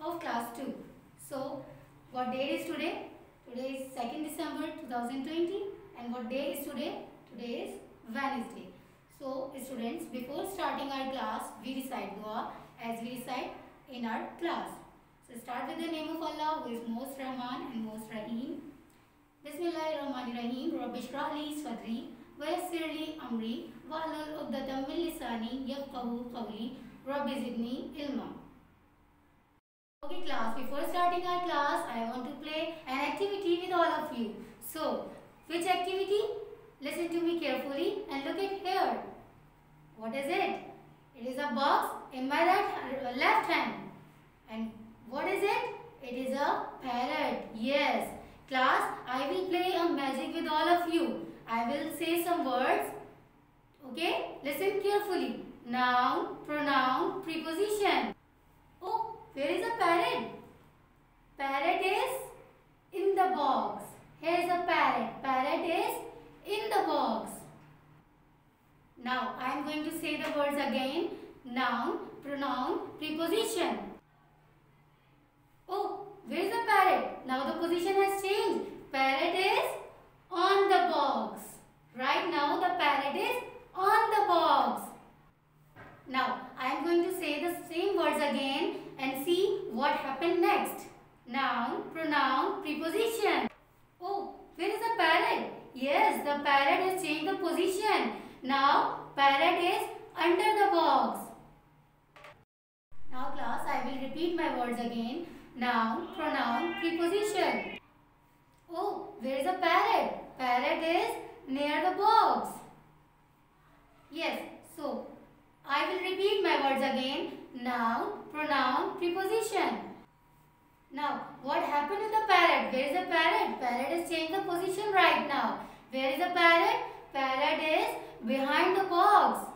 of class 2. So, what date is today? Today is 2nd December 2020 and what day is today? Today is Wednesday. So, students, before starting our class, we recite dua as we recite in our class. So, start with the name of Allah who is most Rahman and most Rahim. Bismillahirrahmanirrahim. Rabbi shrah li sadri wa yassir li amri wahlul 'uqdatam min lisani yafqahu qawli. Rabbi zidni ilma. Okay class, before starting our class, I want to play an activity with all of you. So, which activity? Listen to me carefully and look at here. What is it? It is a box in my left hand. And what is it? It is a parrot. Yes. Class, I will play a magic with all of you. I will say some words. Okay? Listen carefully. Noun, pronoun, preposition. Oh, where is a parrot? Parrot is in the box. Here is a parrot. Parrot is in the box. Now, I am going to say the words again. Noun, pronoun, preposition. Oh, where is the parrot? Now the position has changed. Parrot is on the box. Right now the parrot is on the box. Now, I am going to say the same words again and see what happened next. Noun, pronoun, preposition. Oh, where is the parrot? Yes, the parrot has changed the position. Now, parrot is under the box. Now class, I will repeat my words again. Noun, pronoun, preposition. Oh, where is the parrot? Parrot is near the box. Yes, so I will repeat my words again. Noun, pronoun, preposition. Now, what happened to the parrot? Where is the parrot? Parrot has changed the position right now. Where is the parrot? Parrot is behind the box.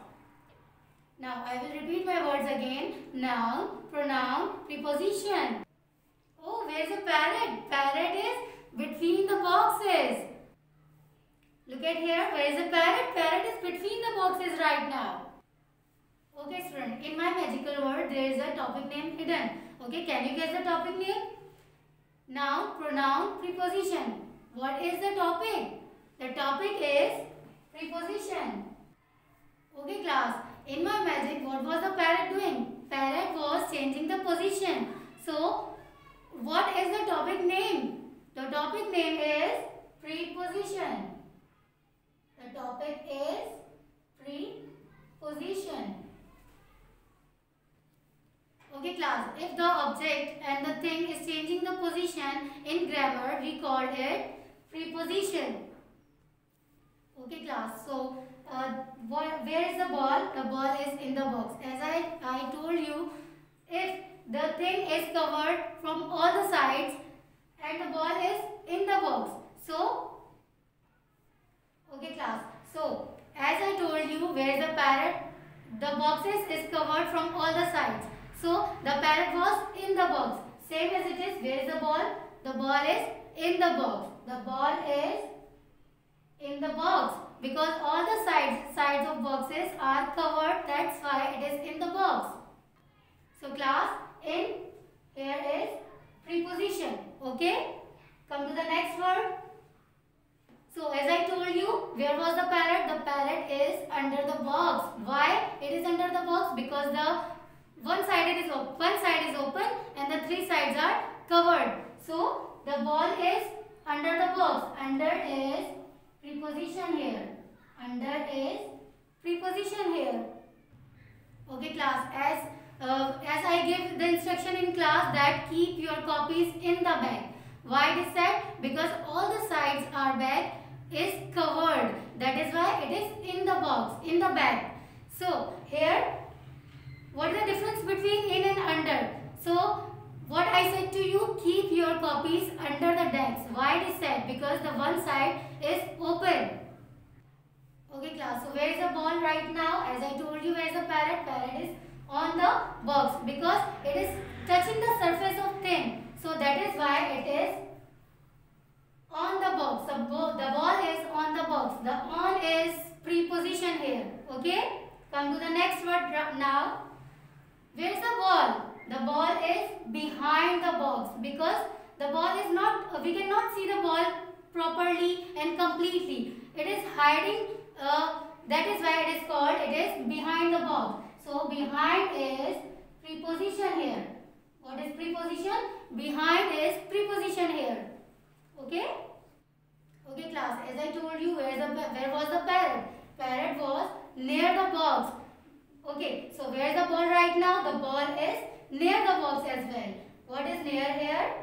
Now, I will repeat my words again. Noun, pronoun, preposition. Oh, where is the parrot? Parrot is between the boxes. Look at here. Where is the parrot? Parrot is between the boxes right now. Okay, student. In my magical word, there is a topic name hidden. Okay, can you guess the topic name? Noun, pronoun, preposition. What is the topic? The topic is preposition. Okay, class. In my magic, what was the parrot doing? Parrot was changing the position. So, what is the topic name? The topic name is preposition. The topic is preposition. Okay class, if the object and the thing is changing the position in grammar, we call it preposition. Okay class, so where is the ball? The ball is in the box. As I told you, if the thing is covered from all the sides and the ball is in the box. So, okay class, so as I told you, where is the parrot? The boxes is covered from all the sides. So, the parrot was in the box. Same as it is, where is the ball? The ball is in the box. The ball is in the box. Because all the sides of boxes are covered, that's why it is in the box. So, class, in here is preposition. Okay? Come to the next word. So, as I told you, where was the parrot? The parrot is under the box. Why it is under the box? Because the one side is open and the three sides are covered. So, the ball is under the box. Under is preposition here. Under is preposition here. Okay class, as I give the instruction in class that keep your copies in the bag. Why it is said? Because all the sides are bag is covered. That is why it is in the box, in the bag. So, here what is the difference between in and under? So, what I said to you, keep your copies under the desk. Why it is said? Because the one side is open. Okay class, so where is the ball right now? As I told you, where is the parrot? Parrot is on the box because it is touching the surface of thing. So, that is why it is on the box. The ball is on the box. The on is preposition here. Okay? Come to the next word now. Where is the ball? the ball is behind the box because the ball is not, we cannot see the ball properly and completely. It is hiding, that is why it is called, it is behind the box. So behind is preposition here. What is preposition? Behind is preposition here. Okay? Okay class, as I told you, where was the parrot? Parrot was near the box. Okay, so where is the ball right now? The ball is near the box as well. What is near here?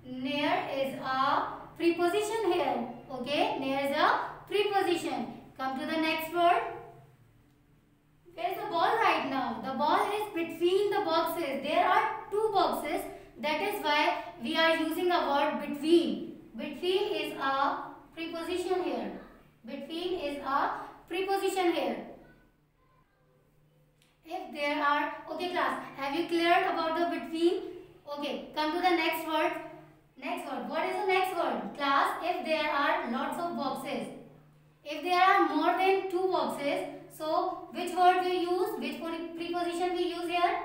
Near is a preposition here. Okay, near is a preposition. Come to the next word. Where is the ball right now? The ball is between the boxes. There are two boxes. That is why we are using a word between. Between is a preposition here. Between is a preposition here. If there are, okay class, have you cleared about the between? Okay, come to the next word. Next word. What is the next word? Class, if there are lots of boxes. If there are more than two boxes, so which word we use? Which preposition we use here?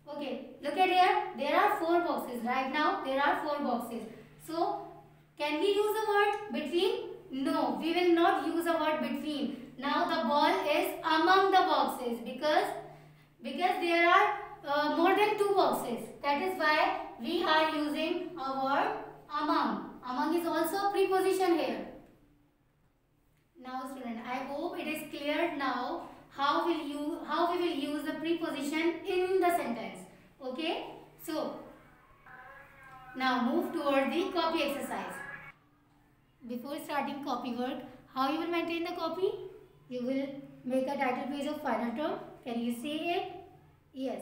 Okay, look at here. There are four boxes. Right now, there are four boxes. So, can we use the word between? No, we will not use the word between. Now the ball is among the boxes because there are more than two boxes. That is why we are using a word among. Among is also a preposition here. Now student, I hope it is clear now how we will use the preposition in the sentence. Okay? So, now move toward the copy exercise. Before starting copy work, how you will maintain the copy? You will make a title page of final term. Can you see it? Yes.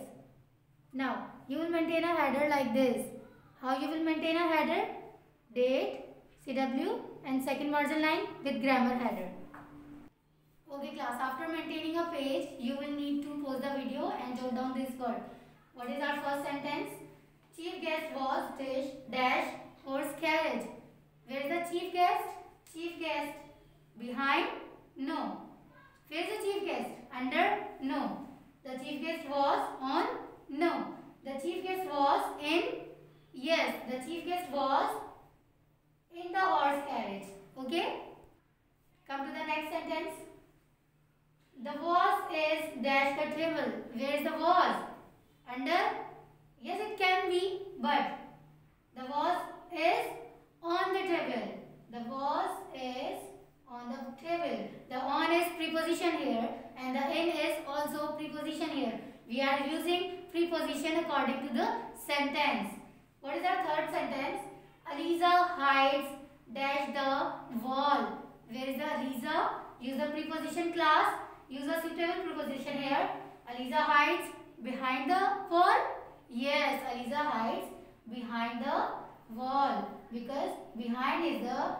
Now, you will maintain a header like this. How you will maintain a header? Date, CW and second margin line with grammar header. Okay class, after maintaining a page, you will need to pause the video and jot down this word. What is our first sentence? Chief guest was dash horse carriage. Where is the chief guest? Chief guest. Behind? No. Where is the chief guest? Under? No. The chief guest was on? No. The chief guest was in? Yes. The chief guest was in the horse carriage. Okay? Come to the next sentence. The vase is dash the table. Where is the vase? Under? Yes, it can be, but the vase is on the table. The vase is on the table. The on is preposition here and the in is also preposition here. We are using preposition according to the sentence. What is our third sentence? Aliza hides dash the wall. Where is the Aliza? Use the preposition class. Use a suitable preposition here. Aliza hides behind the wall. Yes, Aliza hides behind the wall because behind is the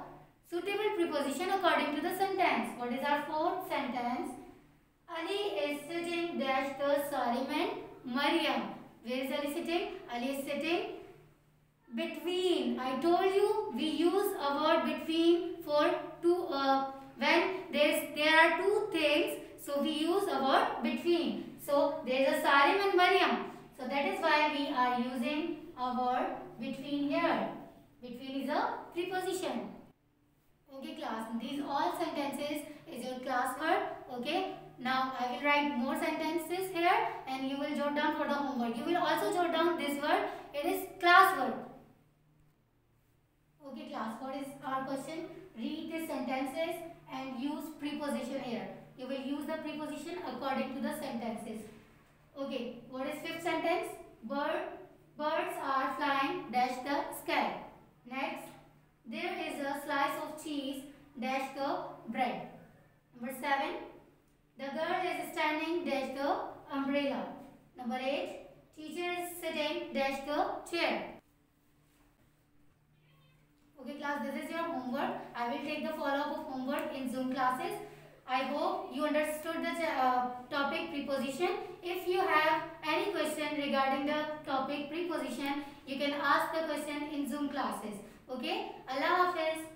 suitable preposition according to the sentence. What is our fourth sentence? Ali is sitting dash the Salim and Maryam. Where is Ali sitting? Ali is sitting between. I told you we use a word between for two when there are two things. So we use a word between. So there is a Salim and Maryam. So that is why we are using a word between here. Between is a preposition. Okay class, these all sentences is your class work. Okay. Now I will write more sentences here and you will jot down for the homework. You will also jot down this word. It is class work. Okay class, what is our question? Read these sentences and use preposition here. You will use the preposition according to the sentences. Okay, what is fifth sentence? Birds are flying dash the sky. Next, there is a slice of cheese dash the bread. Number 7, the girl is standing dash the umbrella. Number 8, teacher is sitting dash the chair. Okay class, this is your homework. I will take the follow-up of homework in Zoom classes. I hope you understood the topic preposition. If you have any question regarding the topic preposition, you can ask the question in Zoom classes. Okay? Allah Hafiz.